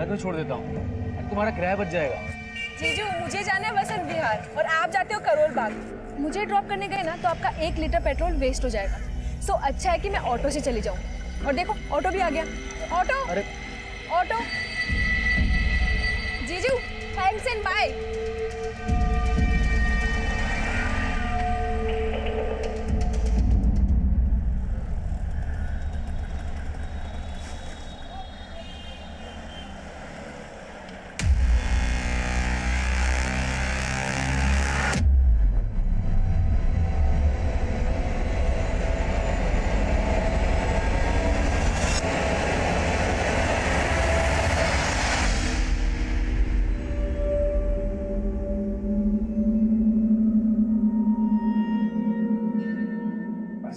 मैं तो छोड़ देता हूँ, तुम्हारा किराया बच जाएगा। जीजू, मुझे जाना है वसंत विहार और आप जाते हो करोल बाग। मुझे ड्रॉप करने गए ना तो आपका 1 लीटर पेट्रोल वेस्ट हो जाएगा। सो अच्छा है कि मैं ऑटो से चली जाऊँ। और देखो ऑटो भी आ गया। ऑटो, अरे ऑटो। जीजू, thanks and bye.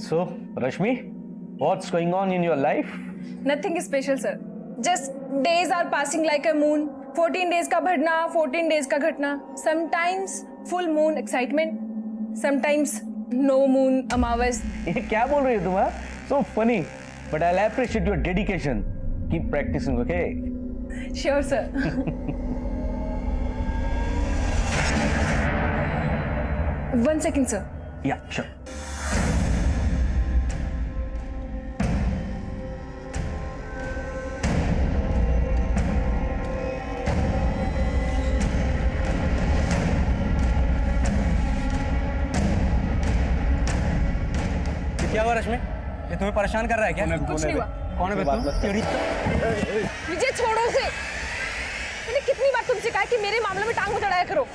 So, Rashmi, what's going on in your life? Nothing special, sir. Just days are passing like a moon. 14 days का बढ़ना, 14 days का घटना. Sometimes full moon excitement. Sometimes no moon अमावस. ये क्या बोल रही हो तुम? So funny, but I'll appreciate your dedication. Keep practicing, okay? Sure, sir. One second, sir. Yeah, sure. क्या हुआ रश्मि? ये तुम्हें परेशान कर रहा है क्या? कुछ नहीं हुआ। कौन है बे तू? विजय, छोड़ो उसे। मैंने कितनी बार तुमसे कहा कि मेरे मामले में टांग मत अड़ाया करो।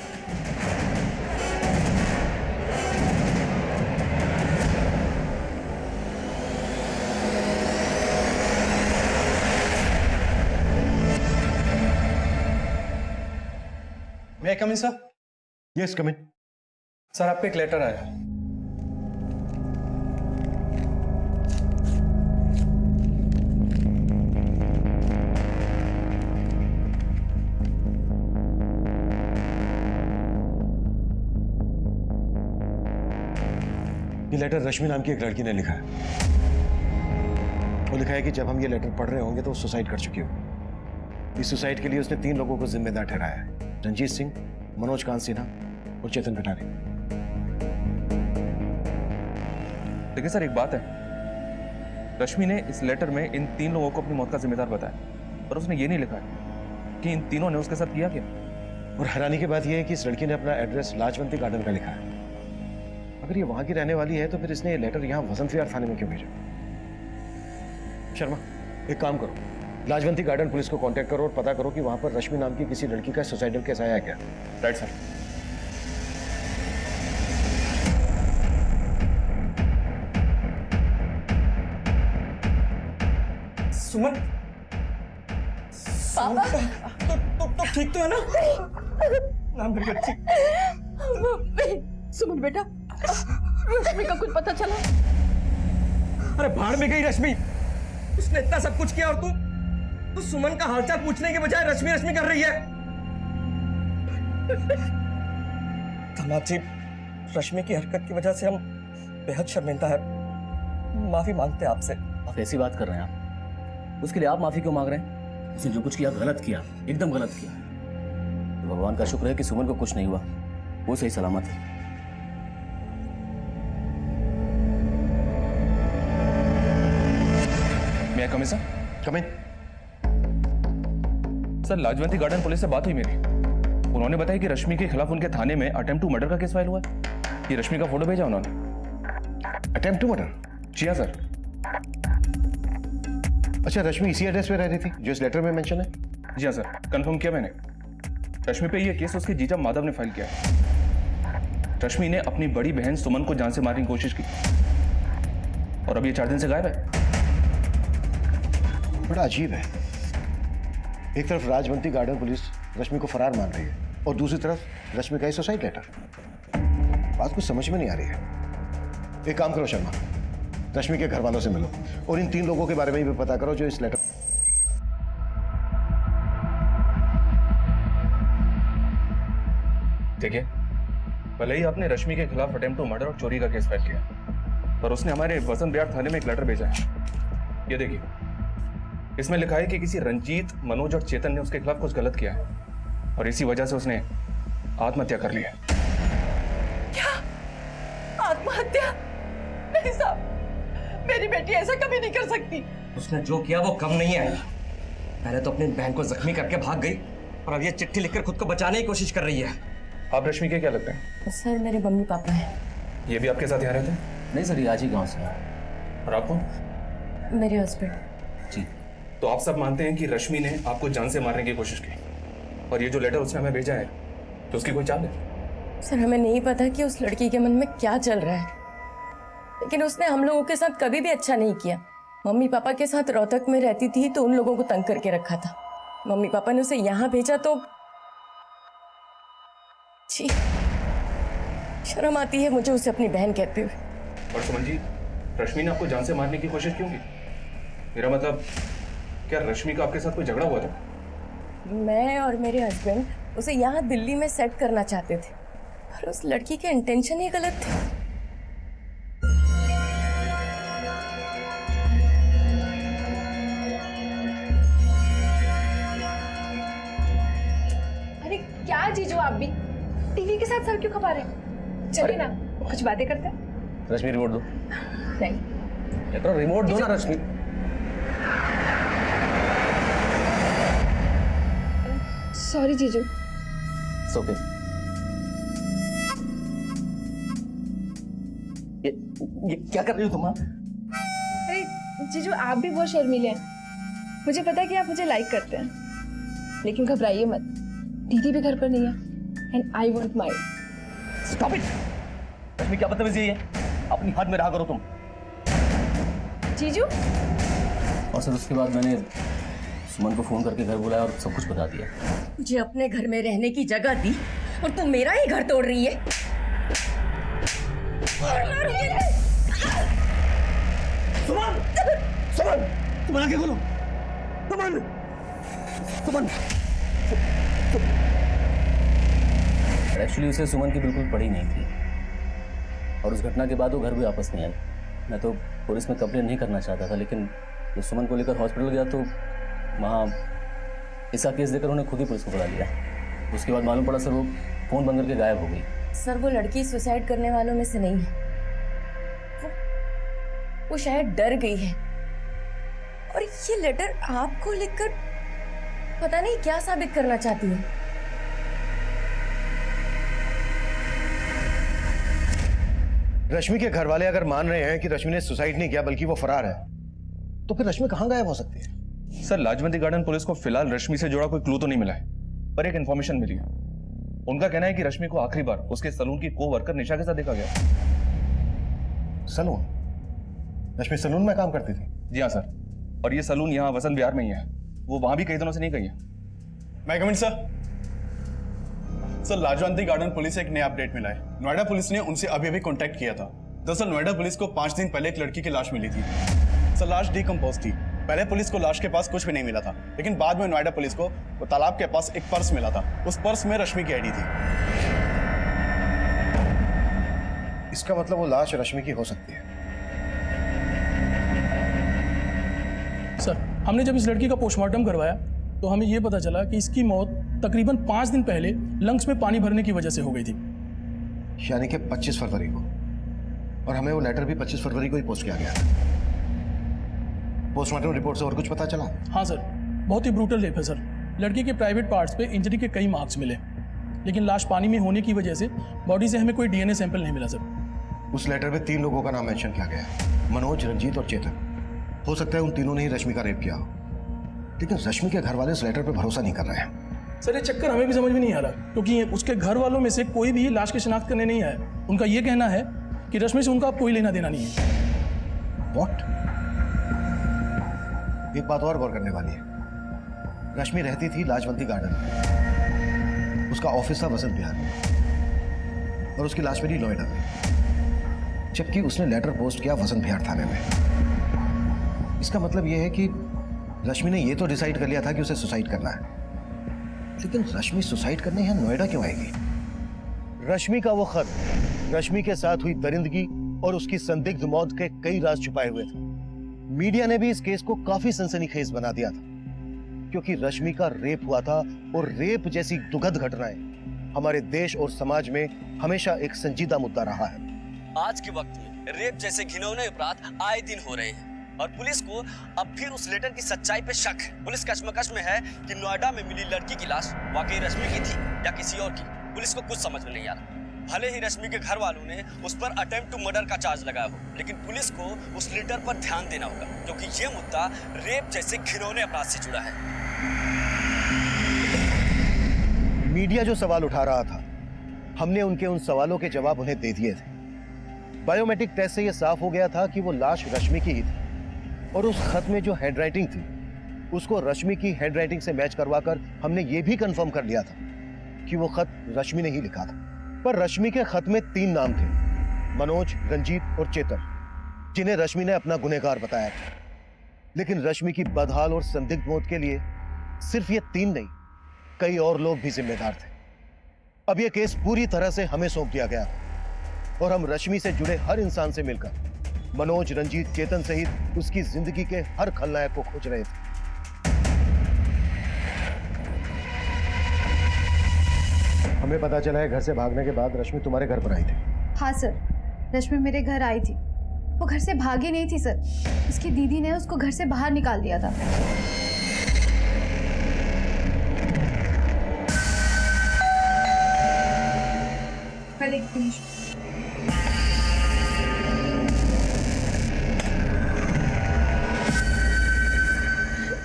मैं कम इन सर? यस कम इन। सर आपको एक लेटर आया है। ये लेटर रश्मि नाम की एक लड़की ने लिखा है। वो लिखा है कि जब हम ये लेटर पढ़ रहे होंगे तो वो सुसाइड कर चुकी हो। इस सुसाइड के लिए उसने 3 लोगों को जिम्मेदार ठहराया है: रंजीत सिंह, मनोज कांत सिन्हा और चेतन कटारे। देखिए सर, एक बात है, रश्मि ने इस लेटर में इन 3 लोगों को अपनी मौत का जिम्मेदार बताया, पर उसने ये नहीं लिखा है कि इन तीनों ने उसके साथ किया क्या। और हैरानी की बात यह है कि इस लड़की ने अपना एड्रेस लाजवंती गार्डन का लिखा है। अगर ये वहां की रहने वाली है तो फिर इसने ये लेटर यहाँ वसंत विहार थाने में क्यों भेजा? शर्मा, एक काम करो, लाजवंती गार्डन पुलिस को कांटेक्ट करो और पता करो कि वहां पर रश्मि नाम की किसी लड़की का सुसाइडल केस आया है क्या। Right sir. सुमन, पापा, तो ठीक तो है ना? नाम मेरी बच्ची। सुमन बेटा, रश्मि का कुछ पता चला? अरे भाड़ में गई रश्मि। उसने इतना सब कुछ किया और तू सुमन का हालचाल पूछने के बजाय रश्मि रश्मि कर रही है। दामाद जी, रश्मि की हरकत की वजह से हम बेहद शर्मिंदा है। माफी मांगते हैं आपसे। आप ऐसी बात कर रहे हैं? आप उसके लिए आप माफी क्यों मांग रहे हैं? उसने जो कुछ किया गलत किया, एकदम गलत किया। तो भगवान का शुक्र है कि सुमन को कुछ नहीं हुआ, वो सही सलामत है। मैं कम सर? कम इन। सर, लाजवंती गार्डन पुलिस से बात हुई मेरी। उन्होंने बताया कि रश्मि के खिलाफ उनके थाने में अटेम्प्ट टू मर्डर का केस फाइल हुआ है। ये रश्मि का फोटो भेजा उन्होंने। Attempt to murder? जी हाँ सर। अच्छा, रश्मि इसी एड्रेस पे रह रही थी जो इस लेटर में मेंशन है? जी हाँ सर, कंफर्म किया मैंने। रश्मि पे यह केस उसके जीजा माधव ने फाइल किया है। रश्मि ने अपनी बड़ी बहन सुमन को जान से मारने की कोशिश की और अब ये 4 दिन से गायब है। बड़ा अजीब है। एक तरफ राजवंती गार्डन पुलिस रश्मि को फरार मान रही है और दूसरी तरफ रश्मि का ही सुसाइड लेटर। बात कुछ समझ में नहीं आ रही है। एक काम करो शर्मा, रश्मि के घर वालों से मिलो और इन 3 लोगों के बारे में भी पता करो जो इस लेटर। देखिए, भले ही आपने रश्मि के खिलाफ अटेम्प्ट टू मर्डर और चोरी का केस फाइल किया, पर उसने हमारे वसंत विहार थाने में एक लेटर भेजा है। ये देखिए, इसमें लिखा है कि किसी रंजीत, मनोज और चेतन ने उसके खिलाफ कुछ गलत किया है और इसी वजह से उसने आत्महत्या कर ली है। आत्महत्या? नहीं साहब, मेरी बेटी ऐसा कभी नहीं कर सकती। उसने जो किया वो कम नहीं है। पहले तो अपनी बहन को जख्मी करके भाग गई और अब ये चिट्ठी लिखकर खुद को बचाने की कोशिश कर रही है। आप रश्मि के क्या लगते हैं? सर मेरे मम्मी पापा हैं। ये भी आपके साथ यहाँ रहते हैं? नहीं सर, ये आज ही गाँव से है। और आपको? मेरे हस्बैंड। जी। तो आप सब मानते हैं कि रश्मि ने आपको जान से मारने की कोशिश की और ये जो लेटर उसने हमें भेजा है तो उसकी कोई चाल है? सर हमें नहीं पता कि उस लड़की के मन में क्या चल रहा है, लेकिन उसने हम लोगों के साथ कभी भी अच्छा नहीं किया। मम्मी पापा के साथ रोहतक में रहती थी तो उन लोगों को तंग करके रखा था। मम्मी पापा ने उसे यहाँ भेजा तो छी, शर्म आती है मुझे उसे अपनी बहन कहते हुए। और सुमन जी, रश्मि ने आपको जान से मारने की कोशिश क्यों की? मेरा मतलब, क्या रश्मि का आपके साथ कोई झगड़ा हुआ था? मैं और मेरे हस्बैंड उसे यहाँ दिल्ली में सेट करना चाहते थे, पर उस लड़की के इंटेंशन ही गलत थे। अरे क्या जीजू आप भी टीवी के साथ सर क्यों खपा रहे हैं? चलिए ना कुछ बातें करते हैं। रश्मि रिमोट दो। नहीं, रिमोट दो ना रश्मि। सॉरी जीजू। ओके। ये क्या कर रही हो तुम? अरे जीजू आप भी बहुत शर्मीले हैं। मुझे पता है कि आप मुझे लाइक करते हैं, लेकिन घबराइए मत, दीदी भी घर पर नहीं है and I want my. Stop it. Rashmi क्या बदतमीजी है? अपनी हद में रहा करो तुम। जीजू और सर उसके बाद मैंने सुमन को फोन करके घर बुलाया और सब कुछ बता दिया। मुझे अपने घर में रहने की जगह दी और तू मेरा ही घर तोड़ रही है। सुमन! सुमन! तुम आगे खोलो। सुमन! सुमन! एक्चुअली उसे सुमन की बिल्कुल पड़ी नहीं थी और उस घटना के बाद वो घर भी वापस नहीं आई। मैं तो पुलिस में कंप्लेन नहीं करना चाहता था, लेकिन जब सुमन को लेकर हॉस्पिटल गया तो वहाँ इसका केस देकर उन्होंने खुद ही पुलिस को बुला लिया। उसके बाद मालूम पड़ा सर वो फोन बंद करके गायब हो गई। सर वो लड़की सुसाइड करने वालों में से नहीं है, वो शायद डर गई है। और ये लेटर आपको लिखकर पता नहीं क्या साबित करना चाहती है। रश्मि के घर वाले अगर मान रहे हैं कि रश्मि ने सुसाइड नहीं किया बल्कि वो फरार है, तो फिर रश्मि कहां गायब हो सकती है? सर, लाजवंती गार्डन पुलिस को फिलहाल रश्मि से जुड़ा कोई क्लू तो नहीं मिला है, पर एक इन्फॉर्मेशन मिली है। उनका कहना है कि रश्मि को आखिरी बार उसके सलून की को वर्कर निशा के साथ देखा गया। सलून? रश्मि सलून में काम करती थी? जी हाँ सर, और ये सलून यहाँ वसंत विहार में ही है। वो वहां भी कई दिनों से नहीं गई है। मैं कमिंग सर। सर, लाजवंती गार्डन पुलिस से एक नया अपडेट मिला है। नोएडा पुलिस ने उनसे अभी अभी कांटेक्ट किया था। दरअसल नोएडा पुलिस को 5 दिन पहले एक लड़की की लाश मिली थी। सर, लाश डिकम्पोज थी। पहले पुलिस को लाश के पास कुछ भी नहीं मिला था, लेकिन बाद में नोएडा पुलिस को वो तालाब के पास एक पर्स मिला था। उस पर्स में रश्मि की आईडी थी। इसका मतलब वो लाश रश्मि की हो सकती है। सर, हमने जब इस लड़की का पोस्टमार्टम करवाया तो हमें यह पता चला कि इसकी मौत तकरीबन 5 दिन पहले लंग्स में पानी भरने की वजह से हो गई थी। यानी कि 25 फरवरी को, और हमें वो लेटर भी 25 फरवरी को ही पोस्ट किया गया था। पोस्टमार्टम रिपोर्ट से और कुछ पता चला? हाँ सर, बहुत ही ब्रूटल रेप है सर। लड़की के प्राइवेट पार्ट्स पे इंजरी के कई मार्क्स मिले, लेकिन लाश पानी में होने की वजह से बॉडी से हमें कोई डीएनए सैंपल नहीं मिला सर। उस लेटर में 3 लोगों का नाम मेंशन किया गया है, मनोज, रंजीत और चेतन। हो सकता है उन तीनों ने ही रश्मि का रेप किया हो, लेकिन रश्मि के घर वाले इस लेटर पे भरोसा नहीं कर रहे हैं। सर, ये चक्कर हमें भी समझ में नहीं आ रहा, क्योंकि उसके घर वालों में से कोई भी लाश की शिनाख्त करने नहीं आया। उनका ये कहना है कि रश्मि से उनका कोई लेना देना नहीं है। What? एक बात और गौर करने वाली है। रश्मि रहती थी लाजवंती गार्डन में, उसका ऑफिस था वसंत विहार में, और उसकी लाश मिली नोएडा में, जबकि उसने लेटर पोस्ट किया वसंत विहार थाने में। इसका मतलब यह है कि रश्मि ने यह तो डिसाइड कर लिया था कि उसे सुसाइड करना है, लेकिन रश्मि सुसाइड करने यहां नोएडा क्यों आएगी? रश्मि का वो खत, रश्मि के साथ हुई दरिंदगी और उसकी संदिग्ध मौत के कई राज छुपाए हुए थे। मीडिया ने भी इस केस को काफी सनसनीखेज बना दिया था, क्योंकि रश्मि का रेप हुआ था और रेप जैसी दुखद घटनाएं हमारे देश और समाज में हमेशा एक संजीदा मुद्दा रहा है। आज के वक्त में रेप जैसे घिनौने अपराध आए दिन हो रहे हैं और पुलिस को अब फिर उस लेटर की सच्चाई पे शक है। पुलिस कश्मकश में है कि नोएडा में मिली लड़की की लाश वाकई रश्मि की थी या किसी और की। पुलिस को कुछ समझ में नहीं आ रहा। भले ही रश्मि के घर वालों ने उस पर अटेम्प्ट टू मर्डर का चार्ज लगाया हो, लेकिन पुलिस को उस लेटर पर ध्यान देना होगा, क्योंकि ये मुद्दा रेप जैसे घिनौने अपराध से जुड़ा है। मीडिया जो सवाल उठा रहा था, हमने उनके उन सवालों के जवाब उन्हें दे दिए थे। बायोमेट्रिक टेस्ट से यह साफ हो गया था कि वो लाश रश्मि की ही थी और उस खत में जो हैंडराइटिंग थी उसको रश्मि की हैंडराइटिंग से मैच करवाकर हमने ये भी कंफर्म कर लिया था कि वो खत रश्मि ने ही लिखा था। पर रश्मि के खत में 3 नाम थे, मनोज, रंजीत और चेतन, जिन्हें रश्मि ने अपना गुनहगार बताया था। लेकिन रश्मि की बदहाल और संदिग्ध मौत के लिए सिर्फ ये 3 नहीं, कई और लोग भी जिम्मेदार थे। अब यह केस पूरी तरह से हमें सौंप दिया गया और हम रश्मि से जुड़े हर इंसान से मिलकर मनोज, रंजीत, चेतन सहित उसकी जिंदगी के हर खलनायक को खोज रहे थे। हमें पता चला है घर से भागने के बाद रश्मि तुम्हारे घर पर आई थी। हाँ सर, रश्मि मेरे घर आई थी। वो घर से भागी नहीं थी सर, उसकी दीदी ने उसको घर से बाहर निकाल दिया था।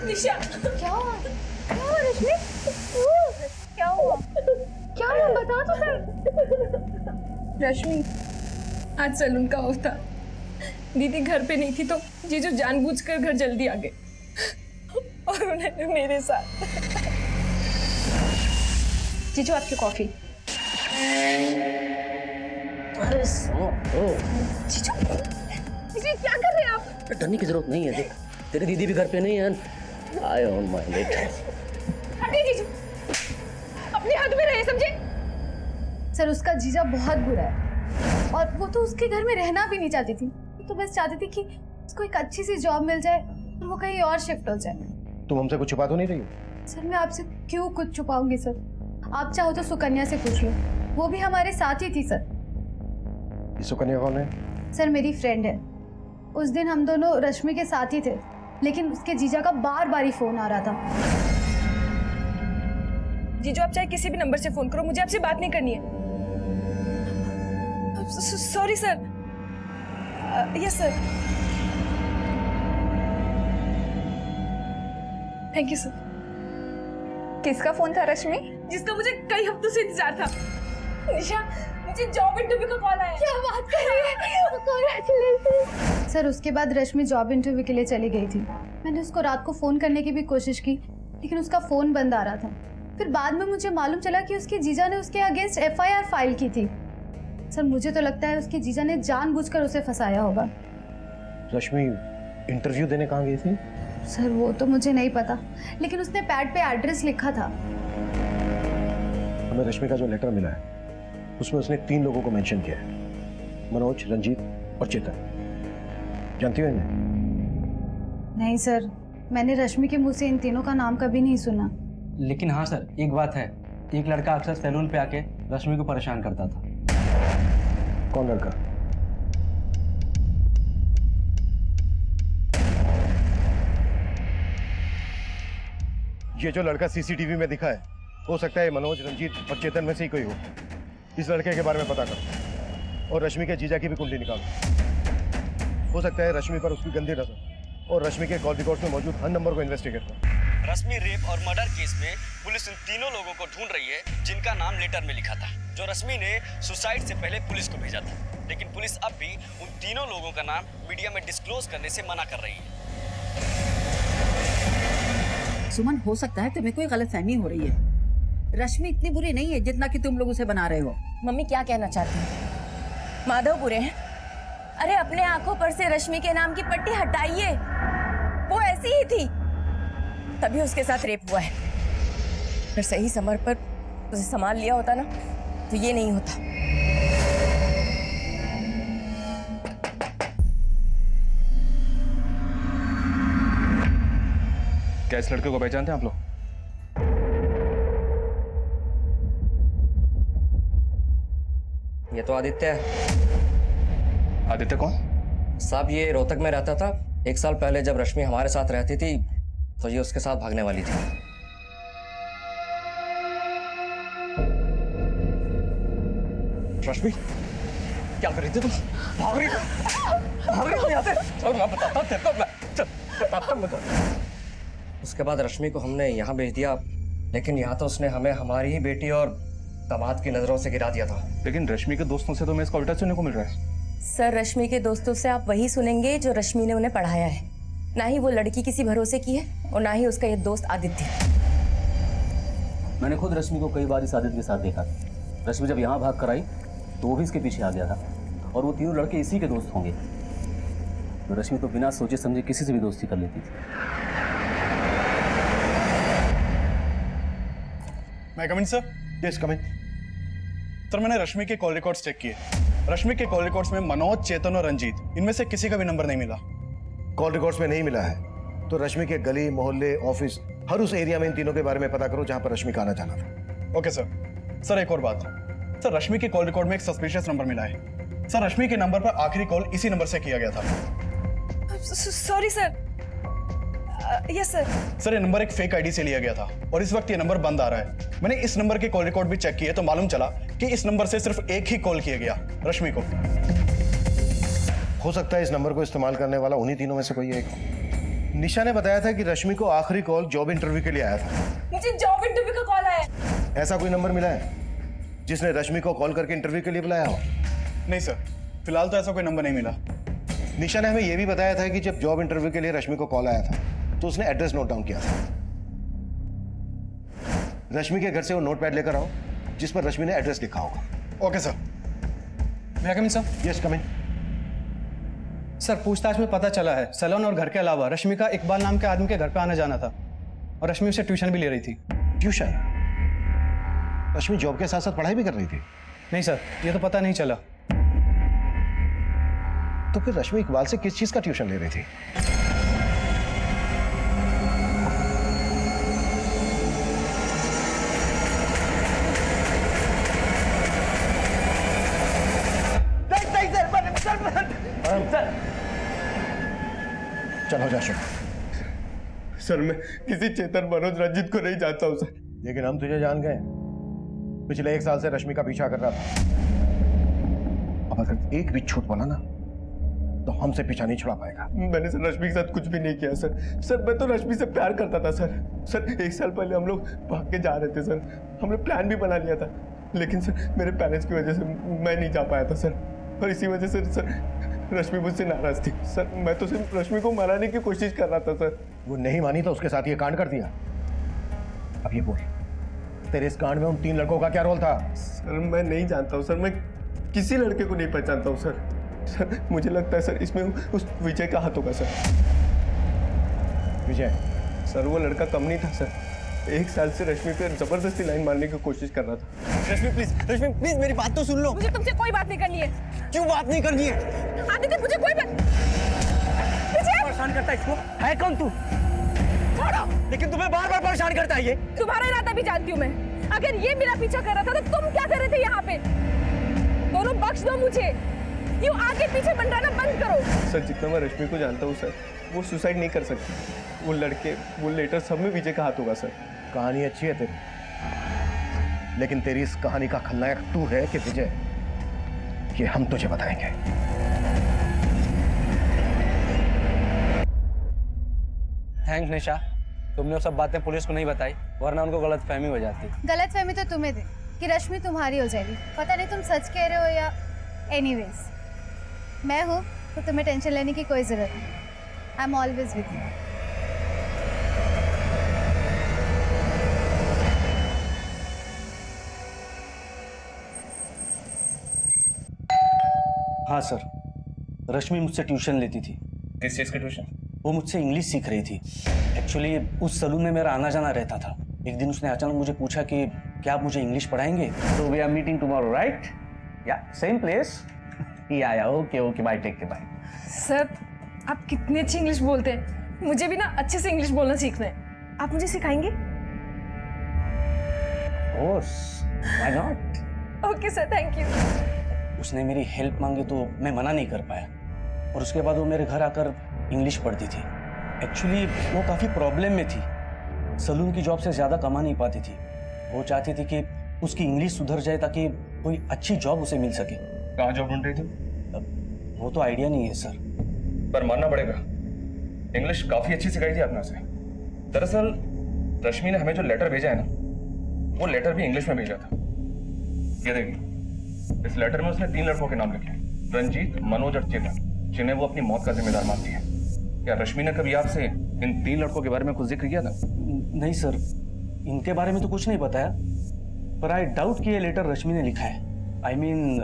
निशा, क्या हुआ? क्या हुआ रश्मि? क्या हुआ? क्या हुआ बता तो सर। रश्मि, आज सैलून का ऑफ था। दीदी घर पे नहीं थी तो जीजू जानबूझकर घर जल्दी आ गए और उन्होंने मेरे साथ। जीजू आपकी कॉफी। अरे जीजू, जीजू क्या कर रहे हैं आप? डरने की जरूरत नहीं है, देख तेरी दीदी भी घर पे नहीं है। I don't mind it. हटिए जीजू, अपनी हद में रहे, समझे? सर उसका जीजा बहुत बुरा है और वो तो उसके घर में रहना भी नहीं चाहती थी। तो बस चाहती थी कि उसको एक अच्छी सी जॉब मिल जाए और वो कहीं और शिफ्ट हो जाए। तुम हमसे कुछ छुपा तो नहीं रही हो? सर मैं आपसे क्यों कुछ छुपाऊंगी सर? आप चाहो तो सुकन्या से पूछ लो, वो भी हमारे साथ ही थी सर। ये सुकन्या कौन है? सर मेरी फ्रेंड है। उस दिन हम दोनों रश्मि के साथ ही थे, लेकिन उसके जीजा का बार बार ही फोन आ रहा था। जीजू आप चाहे किसी भी नंबर से फोन करो, मुझे आपसे बात नहीं करनी है। Sorry sir. Yes sir. Thank you sir. किसका फोन था रश्मि? जिसका मुझे कई हफ्तों से इंतजार था। निशा, मुझे जॉब इंटरव्यू का कॉल आया। क्या बात कर रही है? कांग्रेचुलेशन। सर उसके बाद रश्मि जॉब इंटरव्यू के लिए चली गई थी। मैंने उसको रात को फोन करने की भी कोशिश की, लेकिन उसका फोन बंद आ रहा था। फिर बाद में मुझे मालूम चला कि उसके जीजा ने उसके अगेंस्ट FIR फाइल की थी। सर मुझे तो लगता है उसके जीजा ने जानबूझकर उसे फंसाया होगा। रश्मि इंटरव्यू देने कहाँ गई थी? सर वो तो मुझे नहीं पता, लेकिन उसने पैड पे एड्रेस लिखा था। हमें रश्मि का जो लेटर मिला है उसमें उसने 3 लोगों को मेंशन किया है, मनोज, रंजीत और चेतन। जानती हो इन्हें? नहीं सर, मैंने रश्मि के मुंह से इन तीनों का नाम कभी नहीं सुना। लेकिन हाँ सर, एक बात है, एक लड़का अक्सर सैलून पे आके रश्मि को परेशान करता था। कौन लड़का? ये जो लड़का CCTV में दिखा है, हो सकता है मनोज, रंजीत और चेतन में से ही कोई हो। इस लड़के के बारे में पता करो और रश्मि के जीजा की भी कुंडली निकालो। हो सकता है रश्मि पर उसकी गंदी नजर और रश्मि के कॉल रिकॉर्ड्स में मौजूद हर नंबर को इन्वेस्टिगेट करो। रश्मि रेप और मर्डर केस में पुलिस उन तीनों लोगों को ढूंढ रही है जिनका नाम लेटर में लिखा था, जो रश्मि ने सुसाइड से पहले पुलिस को भेजा था। लेकिन पुलिस अब भी उन तीनों लोगों का नाम मीडिया में डिस्क्लोज करने से मना कर रही है। सुमन, हो सकता है तुम्हें कोई गलतफहमी हो रही है। रश्मि इतनी बुरी नहीं है जितना कि तुम लोग उसे बना रहे हो। मम्मी क्या कहना चाहती हैं? माधव बुरे हैं? अरे अपने आंखों पर से रश्मि के नाम की पट्टी हटाइए। वो ऐसी ही थी, तभी उसके साथ रेप हुआ है। अगर सही समय पर उसे संभाल लिया होता ना तो ये नहीं होता। क्या इस लड़के को पहचानते हैं आप लोग? ये तो आदित्य है। आदित्य कौन? साहब ये रोहतक में रहता था। 1 साल पहले जब रश्मि हमारे साथ रहती थी तो ये उसके साथ भागने वाली थी। रश्मि क्या कर रही थी तुम? भाग रही थी यहाँ से? चल मैं बताता हूँ तेरे को, चल बताता हूँ बता। उसके बाद रश्मि को हमने यहाँ भेज दिया, लेकिन यहाँ तो उसने हमें हमारी ही बेटी और दामाद की नजरों से गिरा दिया था। लेकिन रश्मि के दोस्तों से तो मैं इसका उल्टा सुनने को मिल रहा है। सर, रश्मि के दोस्तों से आप वही सुनेंगे जो रश्मि ने उन्हें पढ़ाया है। ना ही वो लड़की किसी भरोसे की है और ना ही उसका ये दोस्त आदित्य। मैंने खुद रश्मि को कई बार इस आदित्य के साथ देखा। रश्मि जब यहाँ भाग कर आई तो वो भी इसके पीछे आ गया था, और वो तीनों लड़के इसी के दोस्त होंगे। तो रश्मि तो बिना सोचे समझे किसी से भी दोस्ती कर लेती थी। मैं कम इन सर? यस कम इन। सर मैंने रश्मि के कॉल रिकॉर्ड्स चेक किए। रश्मि के कॉल रिकॉर्ड्स में मनोज, चेतन और रंजीत, इनमें से किसी का भी नंबर नहीं मिला। कॉल रिकॉर्ड्स में नहीं मिला है तो रश्मि के गली, मोहल्ले, ऑफिस, हर उस एरिया में इन तीनों के बारे में पता करो जहां पर रश्मि का आना जाना था। Okay sir. सर एक और बात, सर रश्मि के कॉल रिकॉर्ड में एक सस्पिशियस नंबर मिला है। सर रश्मि के नंबर पर आखिरी कॉल इसी नंबर से किया गया था। Sorry sir. Yes sir. Sir ये नंबर एक फेक आईडी से लिया गया था और इस वक्त ये नंबर बंद आ रहा है। मैंने इस नंबर के कॉल रिकॉर्ड भी चेक किए तो मालूम चला कि इस नंबर से सिर्फ एक ही कॉल किया गया, रश्मि को। हो सकता है इस नंबर को इस्तेमाल करने वाला उन्हीं तीनों में से कोई एक। निशा ने बताया था कि रश्मि को आखिरी कॉल जॉब इंटरव्यू के लिए आया था। मुझे जॉब इंटरव्यू का कॉल आया। ऐसा कोई नंबर मिला है जिसने रश्मि को कॉल करके इंटरव्यू के लिए बुलाया हो? नहीं सर, फिलहाल तो ऐसा कोई नंबर नहीं मिला। निशा ने हमें यह भी बताया था कि जब जॉब इंटरव्यू के लिए रश्मि को कॉल आया था तो उसने एड्रेस नोट डाउन किया था। रश्मि के घर से वो नोटपैड लेकर आओ जिस पर रश्मि ने एड्रेस लिखा होगा। Okay sir. मैं कम इन सर? यस कम इन। सर पूछताछ में पता चला है सैलून और घर के अलावा रश्मि का इकबाल नाम के आदमी के घर पे आना जाना था, और रश्मि उससे ट्यूशन भी ले रही थी। ट्यूशन? रश्मि जॉब के साथ साथ पढ़ाई भी कर रही थी? नहीं सर, ये तो पता नहीं चला। तो फिर रश्मि इकबाल से किस चीज का ट्यूशन ले रही थी? चलो जा शुभ। सर मैं किसी चेतन, मनोज, रंजीत को नहीं जानता हूँ सर। लेकिन हम तुझे जान गए। पिछले 1 साल से रश्मि का पीछा कर रहा था। अब अगर एक भी छूट बोला ना तो हमसे पीछा नहीं छुड़ा पाएगा। मैंने सर रश्मि के साथ कुछ भी नहीं किया सर। सर मैं तो रश्मि से प्यार करता था सर। सर 1 साल पहले हम लोग भाग के जा रहे थे सर। हमने प्लान भी बना लिया था, लेकिन सर मेरे पेरेंट्स की वजह से मैं नहीं जा पाया था सर, और इसी वजह से सर रश्मि मुझसे नाराज थी सर। मैं तो सिर्फ रश्मि को मनाने की कोशिश कर रहा था सर। वो नहीं मानी तो उसके साथ ये कांड कर दिया। अब ये बोल, तेरे इस कांड में उन 3 लड़कों का क्या रोल था? सर मैं नहीं जानता हूँ सर, मैं किसी लड़के को नहीं पहचानता हूँ सर। सर मुझे लगता है सर इसमें उस विजय का हाथ होगा सर। विजय? सर वो लड़का कम नहीं था सर। 1 साल से रश्मि पे जबरदस्ती लाइन मारने की कोशिश कर रहा था। रश्मि प्लीज मेरी बात तो सुन लो। मुझे तुमसे कोई बात नहीं करनी है। क्यों बात नहीं करनी है? आदित्य मुझे कोई बात। परेशान करता है इसको। है कौन तू? छोड़ो। लेकिन तुम्हें बार बार परेशान करता है ये। तुम्हारा इरादा भी जानती हूँ मैं। अगर ये मेरा पीछा कर रहा था तो तुम क्या कर रहे थे यहाँ पे? दोनों बख्श दो मुझे। यूँ आगे पीछे मंडराना बंद करो। सर जितना मैं रश्मि को जानता हूँ सर, वो सुसाइड नहीं कर सकती। वो लड़के, वो लेटर, सब में विजय का हाथ होगा सर। कहानी अच्छी है तेरी, लेकिन तेरी इस कहानी का खलनायक तू है कि विजय? ये हम तुझे बताएंगे। थैंक्स निशा, तुमने वो सब बातें पुलिस को नहीं बताई, वरना उनको गलतफहमी हो जाती। गलतफहमी तो तुम्हें थी कि रश्मि तुम्हारी हो जाएगी। पता नहीं तुम सच कह रहे हो या। एनीवेज, मैं हूँ तो तुम्हें टेंशन लेने की कोई जरूरत नहीं। I am always with you. हाँ सर, रश्मि मुझसे ट्यूशन लेती थी। किस चीज का ट्यूशन? वो मुझसे इंग्लिश सीख रही थी। एक्चुअली उस सलून में मेरा आना जाना रहता था। एक दिन उसने अचानक मुझे पूछा कि क्या आप मुझे इंग्लिश पढ़ाएंगे? So we are meeting tomorrow, right? Yeah, same place. Yeah, okay, bye, take care, bye. Sir आप कितनी अच्छी इंग्लिश बोलते हैं। मुझे भी ना अच्छे से इंग्लिश बोलना सीखना है। आप मुझे सिखाएंगे? Course, why not? Okay sir, thank you. उसने मेरी हेल्प मांगी तो मैं मना नहीं कर पाया, और उसके बाद वो मेरे घर आकर इंग्लिश पढ़ती थी। एक्चुअली वो काफ़ी प्रॉब्लम में थी, सलून की जॉब से ज़्यादा कमा नहीं पाती थी। वो चाहती थी कि उसकी इंग्लिश सुधर जाए ताकि कोई अच्छी जॉब उसे मिल सके। कहाँ जॉब ढूंढ रही थी? वो तो आइडिया नहीं है सर। पर मानना पड़ेगा, इंग्लिश काफी अच्छी सिखाई थी आपने उसे। दरअसल रश्मि ने हमें जो लेटर भेजा है ना, वो लेटर भी इंग्लिश में भेजा था। ये देखिए, इस लेटर में उसने 3 लड़कों के नाम लिखे हैं, रंजीत, मनोज और चेतन, जिन्हें वो अपनी मौत का जिम्मेदार मानती है। क्या रश्मि ने कभी आपसे इन 3 लड़कों के बारे में कुछ जिक्र किया था? नहीं सर, इनके बारे में तो कुछ नहीं बताया, पर आई डाउट कि ये लेटर रश्मि ने लिखा है। आई मीन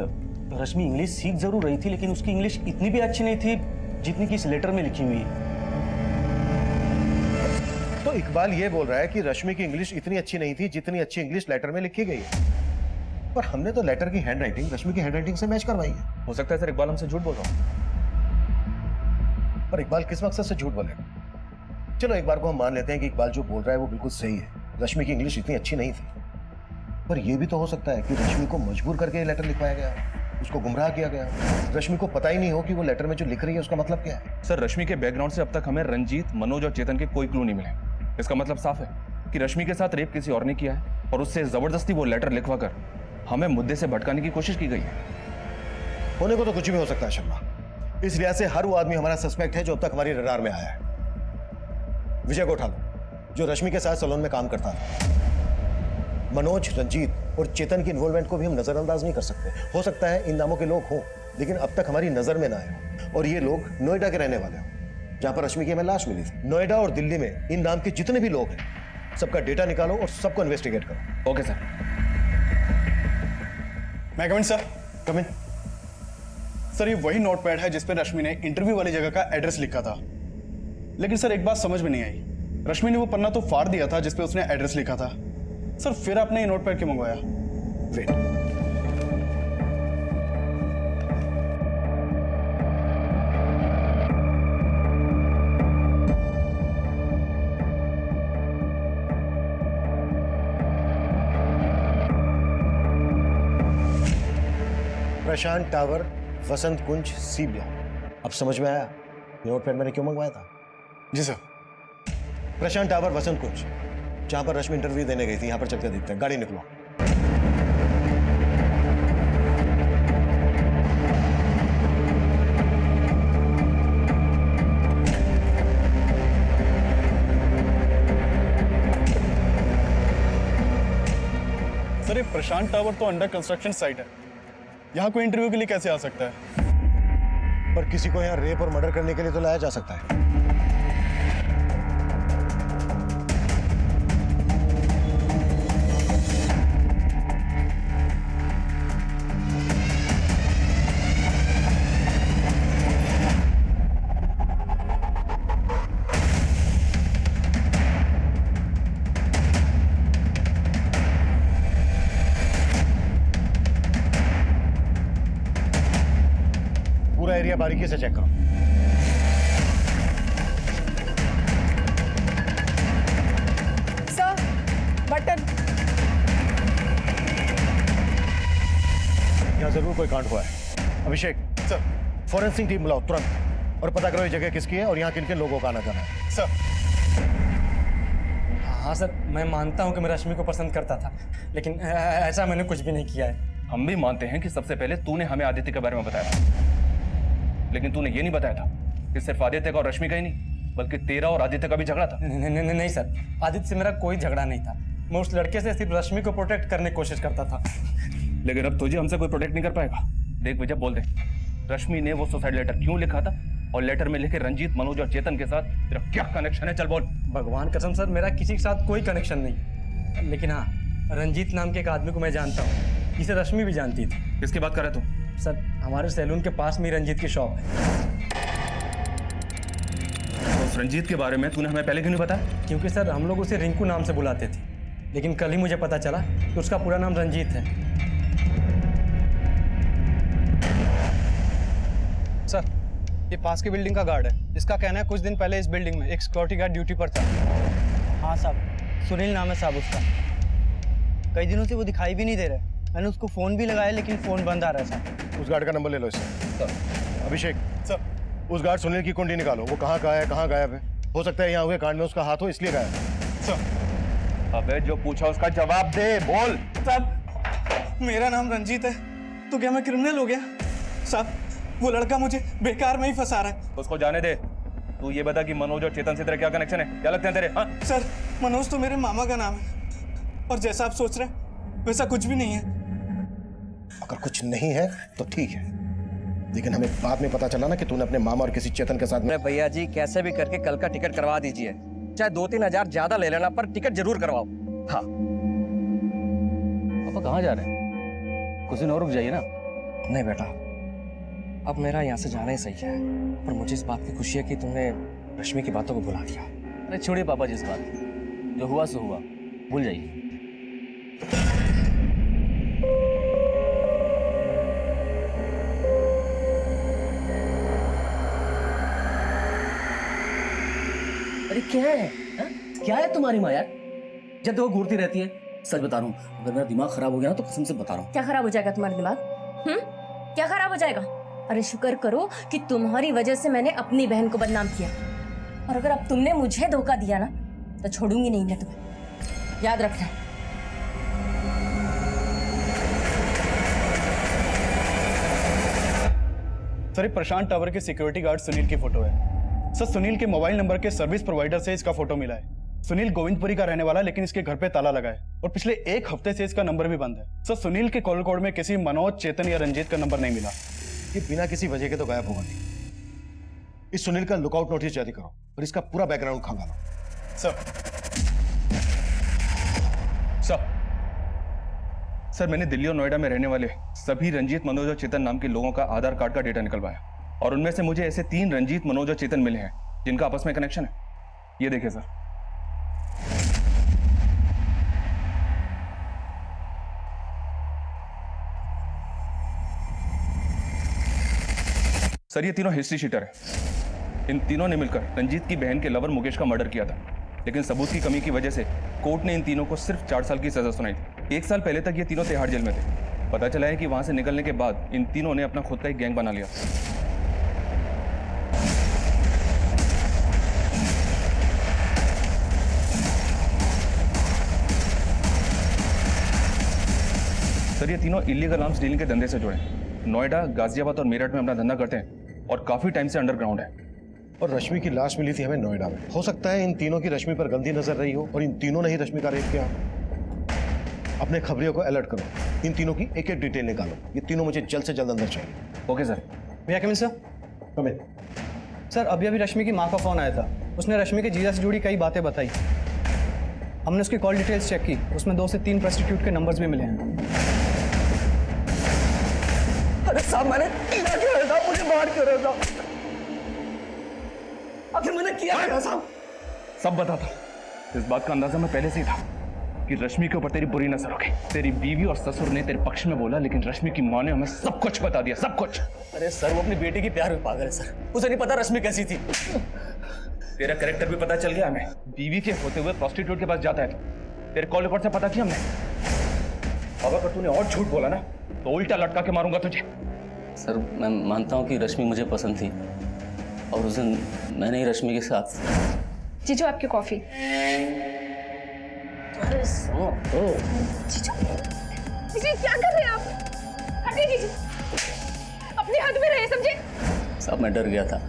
रश्मि इंग्लिश सीख जरूर रही थी, लेकिन उसकी इंग्लिश इतनी भी अच्छी नहीं थी जितनी कि इस लेटर में लिखी हुई है। तो इकबाल ये बोल रहा है कि रश्मि की इंग्लिश इतनी अच्छी नहीं थी जितनी अच्छी इंग्लिश लेटर में लिखी गई है। पर हमने तो लेटर की हैंडराइटिंग रश्मि की हैंडराइटिंग से मैच करवाई है। हो सकता है सर इकबाल हमसे झूठ बोल रहा हूँ। पर इकबाल किस मकसद से झूठ बोलेगा? चलो एक बार को हम मान लेते हैं कि इकबाल जो बोल रहा है वो बिल्कुल सही है, रश्मि की इंग्लिश इतनी अच्छी नहीं थी। पर यह भी तो हो सकता है कि रश्मि को मजबूर करके ये लेटर लिखवाया गया, उसको गुमराह किया गया। रश्मि को पता ही नहीं हो कि वो लेटर में जो लिख रही है उसका मतलब क्या है। सर रश्मि के बैकग्राउंड से अब तक हमें रंजीत, मनोज और चेतन के कोई क्लू नहीं मिले। इसका मतलब साफ है कि रश्मि के साथ रेप किसी और ने किया है, और उससे जबरदस्ती वो लेटर लिखवा कर हमें मुद्दे से भटकाने की कोशिश की गई है। होने को तो कुछ भी हो सकता है शर्मा। इस लिहाज से हर वो आदमी हमारा सस्पेक्ट है जो अब तक हमारी रडार में आया है। विजय को उठा लो, जो रश्मि के साथ सैलून में काम करता था। मनोज, रंजीत और चेतन की इन्वॉल्वमेंट को भी हम नजरअंदाज नहीं कर सकते। हो सकता है इन नामों के लोग हों, लेकिन अब तक हमारी नजर में ना आए, और ये लोग नोएडा के रहने वाले हों, जहां पर रश्मि की हमें लाश मिली थी। नोएडा और दिल्ली में इन नाम के जितने भी लोग हैं, सबका डेटा निकालो और सबको इन्वेस्टिगेट करो। Okay sir. मैं कमिंग सर? कमिंग। सर ये वही नोटपैड है जिस पर रश्मि ने इंटरव्यू वाली जगह का एड्रेस लिखा था। लेकिन सर एक बात समझ में नहीं आई, रश्मि ने वो पन्ना तो फाड़ दिया था जिस पे उसने एड्रेस लिखा था। सर फिर आपने ये नोटपैड क्यों मंगवाया? वेट, प्रशांत टावर, वसंत कुंज, सी ब्लॉक। अब समझ में आया नोटपैड मैंने क्यों मंगवाया था? जी सर। प्रशांत टावर, वसंत कुंज, जहां पर रश्मि इंटरव्यू देने गई थी। यहां पर चलते देखते हैं। गाड़ी निकलो। सर ये प्रशांत टावर तो अंडर कंस्ट्रक्शन साइट है, यहाँ कोई इंटरव्यू के लिए कैसे आ सकता है? पर किसी को यहाँ रेप और मर्डर करने के लिए तो लाया जा सकता है। पूरा एरिया बारीकी से चेक करो। Sir, button. यहाँ जरूर कोई कांड हुआ है। अभिषेक सर। फॉरेंसिक टीम बुलाओ तुरंत, और पता करो ये जगह किसकी है और यहाँ किन किन लोगों का आना जाना है। सर। हाँ सर, मैं मानता हूँ कि मैं रश्मि को पसंद करता था, लेकिन ऐसा मैंने कुछ भी नहीं किया है। हम भी मानते हैं कि सबसे पहले तूने हमें आदित्य के बारे में बताया था, लेकिन तूने ये नहीं बताया था कि सिर्फ आदित्य का और रश्मि का ही नहीं, बल्कि तेरा और आदित्य का भी झगड़ा था। नहीं सर, आदित्य से मेरा कोई झगड़ा नहीं था। मैं उस लड़के से सिर्फ रश्मि को प्रोटेक्ट करने की कोशिश करता था। लेकिन अब तुझे हमसे कोई प्रोटेक्ट नहीं कर पाएगा। देख विजय, बोल दे, रश्मि ने वो सुसाइड लेटर क्यों लिखा था, और लेटर में लिखे रंजीत, मनोज और चेतन के साथ तेरा क्या कनेक्शन है? चल बोल। भगवान कसम सर, मेरा किसी के साथ कोई कनेक्शन नहीं, लेकिन हाँ, रंजीत नाम के एक आदमी को मैं जानता हूँ, जिसे रश्मि भी जानती थी। किसकी बात कर रहा है तू? सर, हमारे सैलून के पास में रंजीत की शॉप है। तो उस रंजीत के बारे में तूने हमें पहले क्यों नहीं बताया? क्योंकि सर हम लोग उसे रिंकू नाम से बुलाते थे, लेकिन कल ही मुझे पता चला कि उसका पूरा नाम रंजीत है। सर, ये पास की बिल्डिंग का गार्ड है। इसका कहना है कुछ दिन पहले इस बिल्डिंग में एक सिक्योरिटी गार्ड ड्यूटी पर था। हाँ साहब, सुनील नाम है साहब उसका। कई दिनों से वो दिखाई भी नहीं दे रहा। मैंने उसको फ़ोन भी लगाया लेकिन फ़ोन बंद आ रहा है साहब। उस गार्ड का नंबर ले लो इससे। अभिषेक सर, उस गार्ड सुनील की कुंडली निकालो। वो कहाँ है, कहाँ गायब है? हो सकता है यहाँ हुए कांड में उसका हाथ हो, इसलिए गायब है। सर अबे जो पूछा उसका जवाब दे, बोल। साहब मेरा नाम रंजीत है, तो क्या मैं क्रिमिनल हो गया? साहब वो लड़का मुझे बेकार में ही फंसा रहा है। उसको जाने दे। तू ये बता कि मनोज और चेतन से तेरा क्या कनेक्शन है? क्या लगते हैं तेरे? हाँ? सर मनोज तो मेरे मामा का नाम है, और जैसा आप सोच रहे हैं वैसा कुछ भी नहीं है। अगर कुछ नहीं है तो ठीक है, लेकिन हमें बाद में पता चला ना कि तूने अपने मामा और किसी चेतन के साथ में। भैया जी कैसे भी करके कल का टिकट करवा दीजिए, चाहे 2-3 हजार ज्यादा ले लेना, पर टिकट जरूर करवाओ। हाँ। पापा कहाँ जा रहे हैं? कुछ दिन और रुक जाइए ना। नहीं बेटा, अब मेरा यहाँ से जाना ही सही है, पर मुझे इस बात की खुशी है कि तुमने रश्मि की बातों को भुला दिया। अरे छोड़िए पापा जी इस बात की, जो हुआ सो हुआ, भूल जाइए। अरे क्या है? हा? क्या है तुम्हारी माँ यार? जब वो घूरती रहती है। सच बता रहा हूँ, अगर मेरा दिमाग खराब हो गया ना तो कसम से बता रहा हूँ। क्या खराब हो जाएगा तुम्हारा दिमाग? क्या खराब हो जाएगा? अरे शुक्र करो कि तुम्हारी वजह से मैंने अपनी बहन को बदनाम किया, और अगर अब तुमने मुझे धोखा दिया ना तो छोड़ूंगी नहीं मैं तुम्हें, याद रखना। सर प्रशांत टावर के सिक्योरिटी गार्ड सुनील की फोटो है। सर सुनील के मोबाइल नंबर के सर्विस प्रोवाइडर से इसका फोटो मिला है। सुनील गोविंदपुरी का रहने वाला है, लेकिन इसके घर पे ताला लगा है, और पिछले 1 हफ्ते से इसका नंबर भी बंद है। सर सुनील के कॉल कोड में किसी मनोज, चेतन या रंजीत का नंबर नहीं मिला। ये बिना किसी वजह के तो गायब होगा नहीं। इस सुनील का लुकआउट नोटिस जारी करो और इसका पूरा बैकग्राउंड खंगालो। सर मैंने दिल्ली और नोएडा में रहने वाले सभी रंजीत, मनोज और चेतन नाम के लोगों का आधार कार्ड का डेटा निकलवाया, और उनमें से मुझे ऐसे 3 रंजीत, मनोज और चेतन मिले हैं जिनका आपस में कनेक्शन है। ये देखिए सर ये तीनों हिस्ट्री शीटर हैं। इन तीनों ने मिलकर रंजीत की बहन के लवर मुकेश का मर्डर किया था, लेकिन सबूत की कमी की वजह से कोर्ट ने इन तीनों को सिर्फ 4 साल की सजा सुनाई थी। 1 साल पहले तक ये तीनों तिहाड़ जेल में थे। पता चला है कि वहां से निकलने के बाद इन तीनों ने अपना खुद का एक गैंग बना लिया। सर ये तीनों इलीगल आर्म्स डीलिंग के धंधे से जुड़े हैं। नोएडा, गाजियाबाद और मेरठ में अपना धंधा करते हैं और काफी टाइम से अंडरग्राउंड है। और रश्मि की लाश मिली थी हमें नोएडा में। हो सकता है इन तीनों की रश्मि पर गंदी नजर रही हो और इन तीनों ने ही रश्मि का रेप किया। अपने खबरियों को अलर्ट करो, इन तीनों की एक-एक डिटेल निकालो। ये तीनों मुझे जल्द से जल्द अंदर चाहिए। Okay sir. भैया कमिन सर। कमिन। सर अभी रश्मि की माँ का फोन आया था, उसने रश्मि के जीजा से जुड़ी कई बातें बताई। हमने उसकी कॉल डिटेल्स चेक की, उसमें 2 से 3 प्रोस्टिट्यूट के नंबर्स भी मिले हैं। अरे साहब मैंने किया क्या था? मुझे मार क्यों रहा था? आखिर मैंने किया क्या साहब? सब बता था। इस बात का अंदाजा मैं पहले से ही था कि रश्मि के ऊपर तेरी बुरी नजर होगी। तेरी बीवी और ससुर ने तेरे पक्ष में बोला, लेकिन रश्मि की माँ ने हमें सब कुछ बता दिया, सब कुछ। अरे सर वो अपनी बेटी की प्यार में पागल है सर, उसे नहीं पता रश्मि कैसी थी। तेरा कैरेक्टर भी पता चल गया हमें। बीवी के होते हुए प्रोस्टिट्यूट के पास जाता है। तेरे कॉल रिकॉर्ड से पता किया हमने। अब अगर तूने और झूठ बोला ना तो उल्टा लटका के मारूंगा तुझे। सर मैं मानता हूँ कि रश्मि मुझे पसंद थी, और उस दिन मैंने ही रश्मि के साथ। जीजू आपकी कॉफी। जीजू क्या कर रहे हैं आप? हटिए जीजू, अपनी हद में रहे, समझे? साहब मैं डर गया था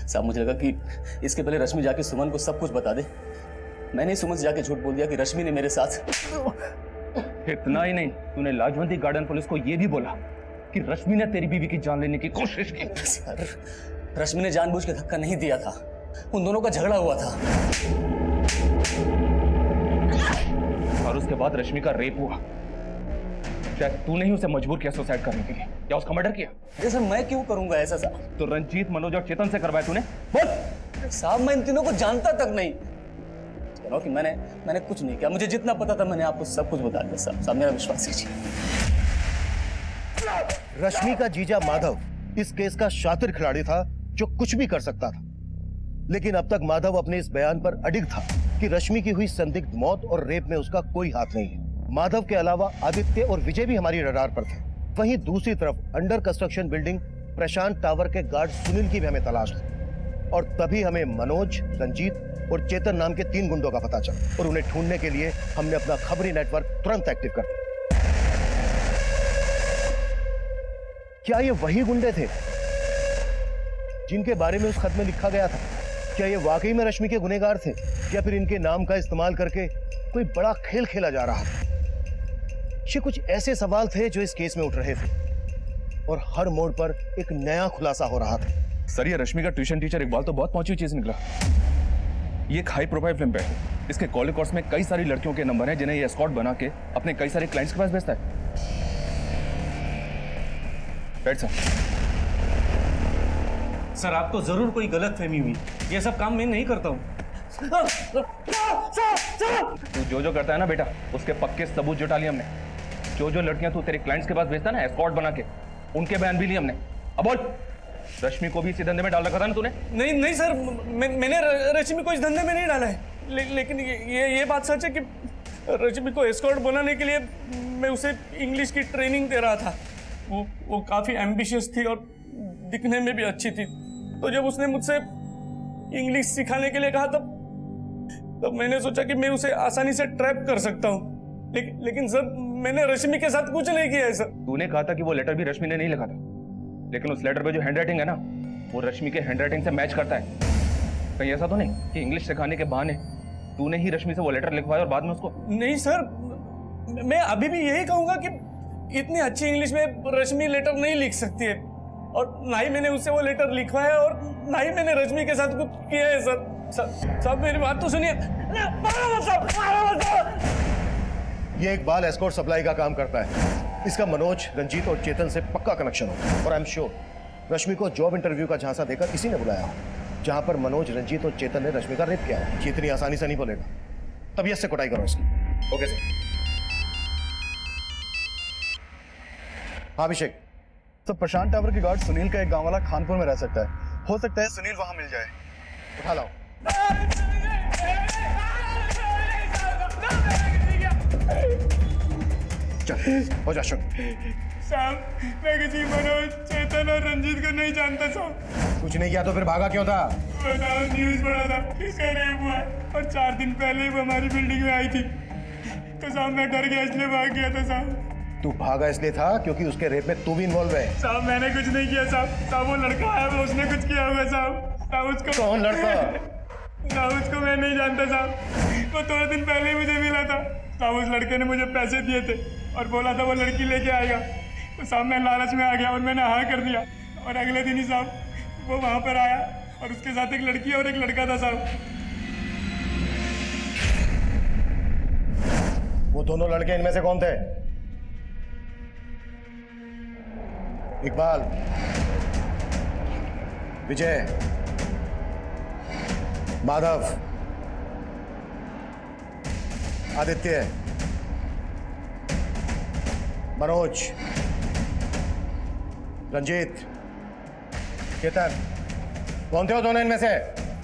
साहब, मुझे लगा कि इसके पहले रश्मि जाके सुमन को सब कुछ बता दे। मैंने सुमन से जाके झूठ बोल दिया कि रश्मि ने मेरे साथ। इतना ही नहीं, तूने लाजवंती गार्डन पुलिस को यह भी बोला कि रश्मि ने तेरी बीवी की जान लेने की कोशिश की। सर रश्मि ने जानबूझ के धक्का नहीं दिया था, उन दोनों का झगड़ा हुआ था। और उसके बाद रश्मि का रेप हुआ। शायद तूने ही उसे मजबूर किया सुसाइड करने के लिए, या उसका मर्डर किया? अरे सर मैं क्यों करूंगा ऐसा साहब? तो रंजीत, मनोज और चेतन से करवाया तूने? बोल। साहब मैं इन तीनों को जानता तक नहीं। कहो कि मैंने कुछ नहीं किया, मुझे जितना पता था मैंने आपको सब कुछ बता दिया। साहब मेरा विश्वास कीजिए। रश्मि का जीजा माधव इस केस का शातिर खिलाड़ी था जो कुछ भी कर सकता था, लेकिन अब तक माधव अपने इस बयान पर अडिग था कि रश्मि की हुई संदिग्ध मौत और रेप में उसका कोई हाथ नहीं है। माधव के अलावा आदित्य और विजय भी हमारी रडार पर थे। वहीं दूसरी तरफ अंडर कंस्ट्रक्शन बिल्डिंग प्रशांत टावर के गार्ड सुनील की भी हमें तलाश थी और तभी हमें मनोज, रंजीत और चेतन नाम के 3 गुंडों का पता चला और उन्हें ढूंढने के लिए हमने अपना खबरी नेटवर्क तुरंत एक्टिव कर दिया। क्या ये वही गुंडे थे जिनके बारे में उस खत में लिखा गया था? क्या ये वाकई में रश्मि के गुनहगार थे या फिर इनके नाम का इस्तेमाल करके कोई बड़ा खेल खेला जा रहा था? ये कुछ ऐसे सवाल थे जो इस केस में उठ रहे थे और हर मोड़ पर एक नया खुलासा हो रहा था। सर, ये रश्मि का ट्यूशन टीचर इकबाल तो बहुत पहुंची हुई चीज निकला। ये एक हाई प्रोफाइल फिल्म पे है। इसके कॉल कोर्स में कई सारी लड़कियों के नंबर हैं जिन्हें ये एस्कॉर्ट बना के अपने कई सारे क्लाइंट्स के पास भेजता है। बैठ सर, आपको जरूर कोई गलतफहमी हुई। ये सब काम मैं नहीं करता हूँ। तू जो करता है ना बेटा, उसके पक्के सबूत जुटा लिए हमने। जो लड़कियां तू तेरे क्लाइंट्स के पास भेजता है ना एस्कॉर्ट बना के, उनके बयान भी लिए हमने। अब बोल, रश्मि को भी इसी धंधे में डाल रखा था ना तूने? नहीं सर, मैंने रश्मि को इस धंधे में नहीं डाला है। लेकिन ये बात सच है कि रश्मि को एस्कॉर्ट बनाने के लिए मैं उसे इंग्लिश की ट्रेनिंग दे रहा था। वो काफ़ी एम्बिशियस थी और दिखने में भी अच्छी थी। तो जब उसने मुझसे इंग्लिश सिखाने के लिए कहा तब मैंने सोचा कि मैं उसे आसानी से ट्रैप कर सकता हूँ। लेकिन सर, मैंने रश्मि के साथ कुछ नहीं किया है सर। तूने कहा था कि वो लेटर भी रश्मि ने नहीं लिखा था, लेकिन उस लेटर पे जो हैंडराइटिंग है ना, वो रश्मि के हैंडराइटिंग से मैच करता है। कहीं ऐसा तो नहीं कि इंग्लिश सिखाने के बहाने तूने ही रश्मि से वो लेटर लिखवाया और बाद में उसको? नहीं सर, मैं अभी भी यही कहूँगा कि इतनी अच्छी इंग्लिश में रश्मि लेटर नहीं लिख सकती है, और ना ही मैंने उससे वो लेटर लिखवाया और ना ही मैंने रश्मि के साथ कुछ किया है सर। साहब मेरी बात तो सुनिए। ये इकबाल एस्कॉर्ट सप्लाई का काम करता है। इसका मनोज, रंजीत और चेतन से पक्का कनेक्शन हो और आई एम श्योर रश्मि को जॉब इंटरव्यू का झांसा देकर इसी ने बुलाया हो, जहां पर मनोज, रंजीत और चेतन ने रश्मि का रेप किया हो। ये इतनी आसानी से नहीं बोलेगा। तभी इससे कुटाई करो इसकी। Okay sir. हाँ अभिषेक। तो प्रशांत टावर के गार्ड सुनील का एक गांव वाला खानपुर में रह सकता है। हो सकता है सुनील वहां मिल जाए। उठा लाओ। चल हो जा शुरू। साहब, मैं किसी मनोज, चेतन और रंजीत को नहीं जानता साहब। कुछ नहीं किया तो फिर भागा क्यों था? न्यूज पढ़ा था इसका रेप हुआ है और 4 दिन पहले ही वो हमारी बिल्डिंग में आई थी, तो साहब मैं डर गया इसलिए भाग गया था साहब। तू भागा इसलिए था क्योंकि उसके रेप में तू भी इन्वॉल्व है? साहब मैंने कुछ नहीं किया साहब। वो लड़का है, वो उसने कुछ किया होगा साहब। उसको कौन लड़का? साहब उसको मैं नहीं जानता साहब। वो थोड़े दिन पहले ही मुझे मिला था साहब। उस लड़के ने मुझे पैसे दिए थे और बोला था वो लड़की लेके आएगा। तो साहब मैं लालच में आ गया और मैंने हाँ कर दिया, और अगले दिन ही साहब वो वहाँ पर आया और उसके साथ एक लड़की और एक लड़का था साहब। वो दोनों लड़के इनमें से कौन थे? इकबाल, विजय, माधव, आदित्य, मनोज, रंजीत, चेतन, कौन थे वो दोनों इनमें से?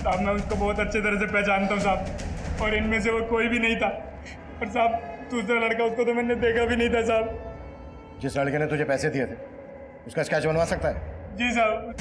साहब मैं उसको बहुत अच्छे तरह से पहचानता हूँ साहब, और इनमें से वो कोई भी नहीं था। और साहब दूसरा लड़का, उसको तो मैंने देखा भी नहीं था साहब। जिस लड़के ने तुझे पैसे दिए थे उसका स्केच बनवा सकता है? जी साहब।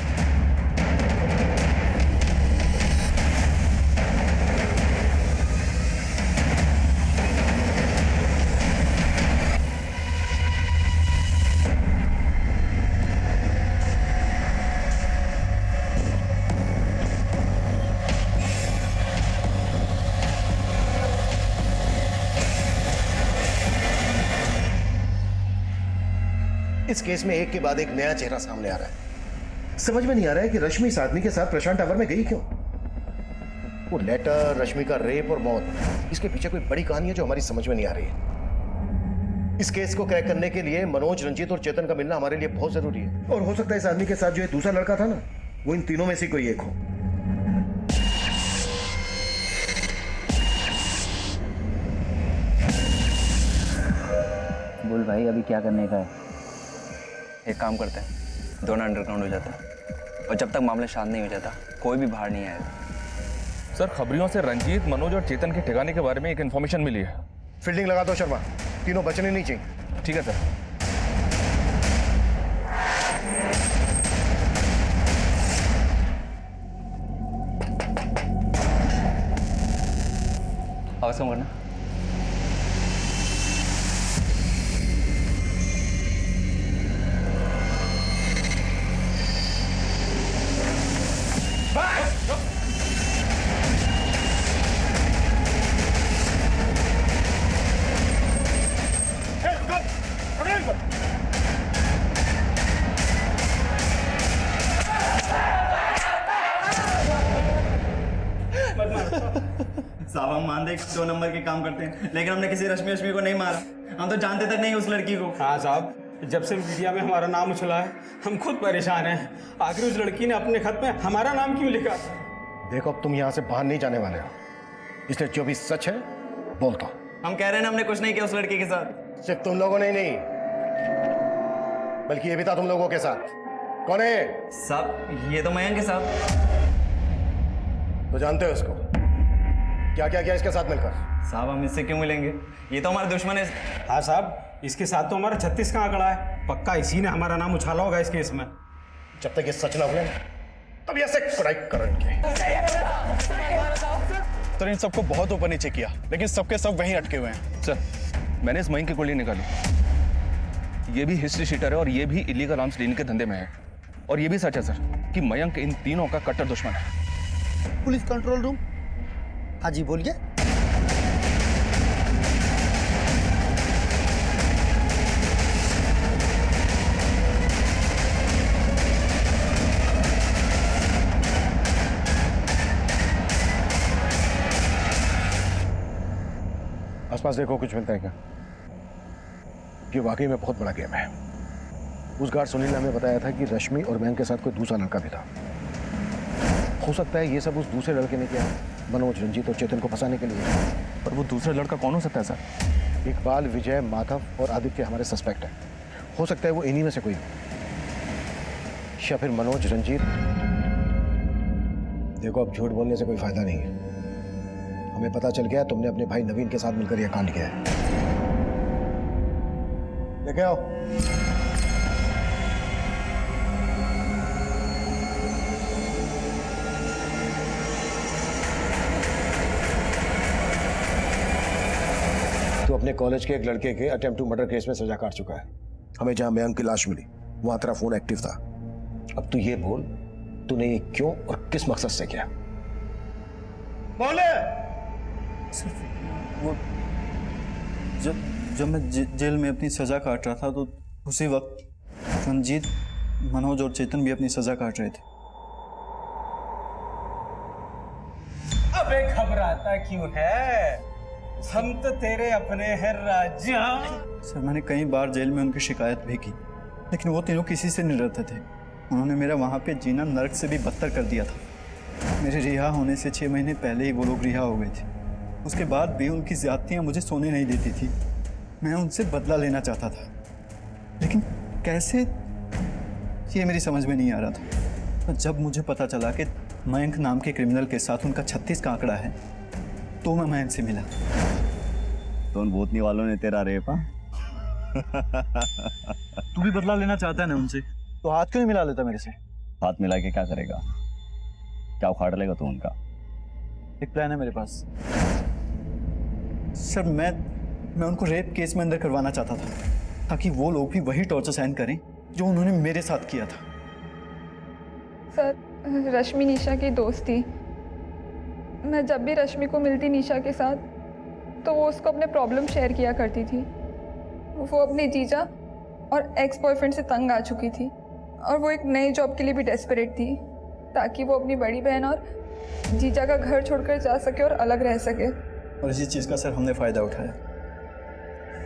इस केस में एक के बाद एक नया चेहरा सामने आ रहा है। समझ में नहीं आ रहा है कि रश्मि इस आदमी के साथ प्रशांत टावर में गई क्यों। वो लेटर, रश्मि का रेप और मौत, इसके पीछे कोई बड़ी कहानी है जो हमारी समझ में नहीं आ रही है। इस केस को क्रैक करने के लिए मनोज, रंजीत और चेतन का मिलना हमारे लिए बहुत जरूरी है। और हो सकता है इस आदमी के साथ जो दूसरा लड़का था ना, वो इन तीनों में से कोई एक हो। बोल भाई, अभी क्या करने का है? एक काम करते हैं, दोनों अंडरग्राउंड हो जाता है, और जब तक मामला शांत नहीं हो जाता कोई भी बाहर नहीं आएगा। सर खबरियों से रंजीत, मनोज और चेतन के ठिकाने के बारे में एक इन्फॉर्मेशन मिली है। फील्डिंग लगा दो शर्मा, तीनों बचने नहीं चाहिए। ठीक है सर। आवाज कम करना। साहब हम मान दे 2 नंबर के काम करते हैं, लेकिन हमने किसी रश्मि को नहीं मारा। हम तो जानते तक नहीं उस लड़की को। हाँ साहब, जब से मीडिया में हमारा नाम उछला है हम खुद परेशान हैं। आखिर उस लड़की ने अपने खत में हमारा नाम क्यों लिखा? देखो अब तुम यहाँ से बाहर नहीं जाने वाले हो, इसलिए जो भी सच है बोलता। हम कह रहे हैं हमने कुछ नहीं किया उस लड़की के साथ। सिर्फ तुम लोगों ने ही नहीं, बल्कि ये भी था तुम लोगों के साथ। कौन है? साहब ये तो मयंक है साहब। तो जानते हो इसको? क्या क्या किया इसके साथ मिलकर? साहब हम इससे क्यों मिलेंगे, ये तो हमारा दुश्मन है। हाँ साहब, इसके साथ तो हमारा 36 का आंकड़ा है। पक्का इसी ने हमारा नाम उछाला होगा इस केस में। जब तक ये सच ना हुए तब ऐसे कुड़ाई करेंगे। तो इन सबको बहुत ऊपर नीचे किया, लेकिन सबके सब वहीं अटके हुए हैं। सर मैंने इस मयंक की कुंडली निकाली। ये भी हिस्ट्री शीटर है और ये भी इलीगल आर्म्स डीलिंग के धंधे में है। और ये भी सच है सर कि मयंक इन तीनों का कट्टर दुश्मन है। Police control room. हाँ जी बोलिए। आसपास देखो कुछ मिलता है क्या? ये वाकई में बहुत बड़ा गेम है। उस गार्ड सुनील ने हमें बताया था कि रश्मि और मयंक के साथ कोई दूसरा लड़का भी था। हो सकता है ये सब उस दूसरे लड़के ने किया, मनोज, रंजीत और चेतन को फंसाने के लिए। पर वो दूसरा लड़का कौन हो सकता है सर? इकबाल, विजय, माधव और आदित्य हमारे सस्पेक्ट हैं। हो सकता है वो इन्हीं में से कोई, या फिर मनोज, रंजीत। देखो अब झूठ बोलने से कोई फायदा नहीं है। हमें पता चल गया तुमने अपने भाई नवीन के साथ मिलकर यह कांड किया है। लेके आओ। तो अपने कॉलेज के एक लड़के के अटेम्प्ट टू मर्डर केस में सजा काट चुका है। हमें जहां मयंक की लाश मिली वहां तेरा फोन एक्टिव था। अब तू ये बोल तूने ये क्यों और किस मकसद से किया? बोले। वो जब मैं जेल में अपनी सजा काट रहा था तो उसी वक्त रंजीत, मनोज और चेतन भी अपनी सजा काट रहे थे। अबे घबराता क्यों है? हम तो तेरे अपने हैं राजा। सर मैंने कई बार जेल में उनकी शिकायत भी की, लेकिन वो तीनों किसी से नहीं डरते थे। उन्होंने मेरा वहाँ पे जीना नर्क से भी बदतर कर दिया था। मेरे रिहा होने से 6 महीने पहले ही वो लोग रिहा हो गए थे। उसके बाद भी उनकी ज़्यादतियाँ मुझे सोने नहीं देती थी। मैं उनसे बदला लेना चाहता था, लेकिन कैसे, ये मेरी समझ में नहीं आ रहा था। और जब मुझे पता चला कि मयंक नाम के क्रिमिनल के साथ उनका 36 का आंकड़ा है, तो मैं मयंक से मिला। तो उन भूतनी वालों ने तेरा रेपा? तू भी बदला लेना चाहता है ना उनसे, तो हाथ क्यों नहीं मिला लेता मेरे से? हाथ मिला के क्या करेगा? क्या उखाड़ लेगा तू उनका? एक प्लान है मेरे पास। सर मैं उनको रेप केस में अंदर करवाना चाहता था, ताकि वो लोग भी वही टॉर्चर सहन करें जो उन्होंने मेरे साथ किया था। सर रश्मि निशा की दोस्त थी। मैं जब भी रश्मि को मिलती निशा के साथ, तो वो उसको अपने प्रॉब्लम शेयर किया करती थी। वो अपने जीजा और एक्स बॉयफ्रेंड से तंग आ चुकी थी, और वो एक नई जॉब के लिए भी डेस्परेट थी, ताकि वो अपनी बड़ी बहन और जीजा का घर छोड़कर जा सके और अलग रह सके। और इसी चीज़ का सर हमने फ़ायदा उठाया।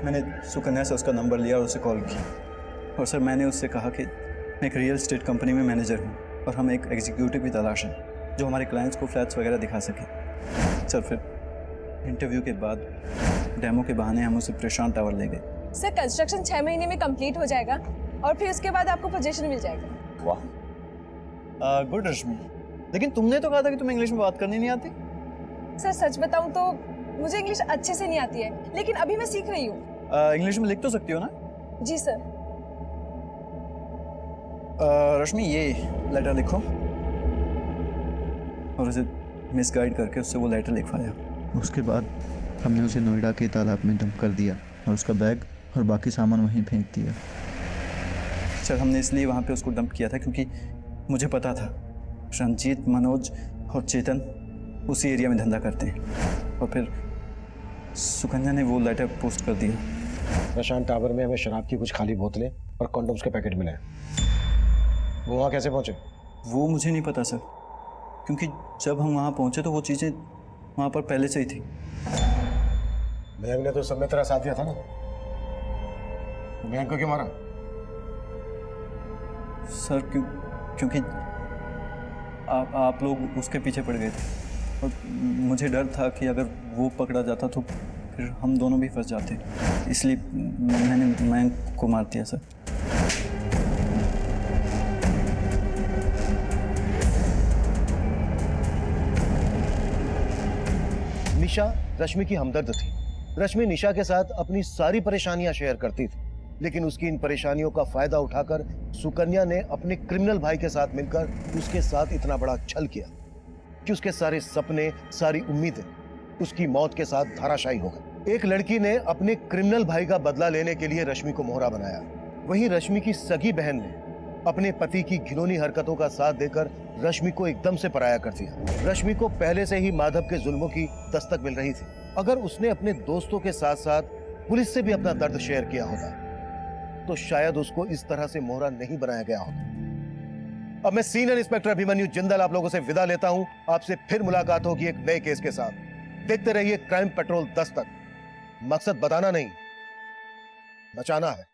मैंने सुकन्या से उसका नंबर लिया और उसे कॉल की, और सर मैंने उससे कहा कि मैं एक रियल एस्टेट कंपनी में मैनेजर हूँ और हमें एक एग्जीक्यूटिव की तलाश है जो हमारे क्लाइंट्स को फ्लैट्स वगैरह दिखा सके। सर फिर इंटरव्यू के बाद डेमो के बहाने हम उसे प्रशांत टावर ले गए। सर कंस्ट्रक्शन 6 महीने में कंप्लीट हो जाएगा और फिर उसके बाद आपको पोजीशन मिल जाएगा। वाह, गुड रश्मि। लेकिन तुमने तो कहा था कि तुम्हें इंग्लिश में बात करनी नहीं आती। सर सच बताऊं तो मुझे इंग्लिश अच्छे से नहीं आती है, लेकिन अभी मैं सीख रही हूँ। इंग्लिश में लिख तो सकती हो ना? जी सर। रश्मि ये लेटर लिखो और उसे मिसगाइड करके उससे वो लेटर लिखवाया। उसके बाद हमने उसे नोएडा के तालाब में डंप कर दिया और उसका बैग और बाकी सामान वहीं फेंक दिया। सर हमने इसलिए वहाँ पे उसको डंप किया था क्योंकि मुझे पता था रंजीत, मनोज और चेतन उसी एरिया में धंधा करते हैं और फिर सुकन्या ने वो लेटर पोस्ट कर दिया। प्रशांत टावर में हमें शराब की कुछ खाली बोतलें और कॉन्डोम्स के पैकेट मिले। वो वहाँ कैसे पहुँचे? वो मुझे नहीं पता सर, क्योंकि जब हम वहाँ पहुँचे तो वो चीज़ें वहाँ पर पहले से ही थी। मयंक ने तो सब में तेरा साथ दिया था ना, मयंक को क्यों मारा? सर क्योंकि आप लोग उसके पीछे पड़ गए थे और मुझे डर था कि अगर वो पकड़ा जाता तो फिर हम दोनों भी फंस जाते, इसलिए मैंने मयंक को मार दिया सर। निशा रश्मि की हमदर्द थी। रश्मि निशा के साथ अपनी सारी परेशानियां शेयर करती थी, लेकिन उसकी इन परेशानियों का फायदा उठाकर सुकन्या ने अपने क्रिमिनल भाई के साथ मिलकर उसके साथ इतना बड़ा छल किया कि उसके सारे सपने, सारी उम्मीदें उसकी मौत के साथ धराशायी हो गई। एक लड़की ने अपने क्रिमिनल भाई का बदला लेने के लिए रश्मि को मोहरा बनाया, वहीं रश्मि की सगी बहन ने अपने पति की घिनौनी हरकतों का साथ देकर रश्मि को एकदम से पराया कर दिया। रश्मि को पहले से ही माधव के जुल्मों की दस्तक मिल रही थी। अगर उसने अपने दोस्तों के साथ साथ पुलिस से भी अपना दर्द शेयर किया होता तो शायद उसको इस तरह से मोहरा नहीं बनाया गया होता। अब मैं सीनियर इंस्पेक्टर अभिमन्यु जिंदल आप लोगों से विदा लेता हूं। आपसे फिर मुलाकात होगी एक नए केस के साथ। देखते रहिए क्राइम पेट्रोल 10 तक। मकसद बताना नहीं, बचाना है।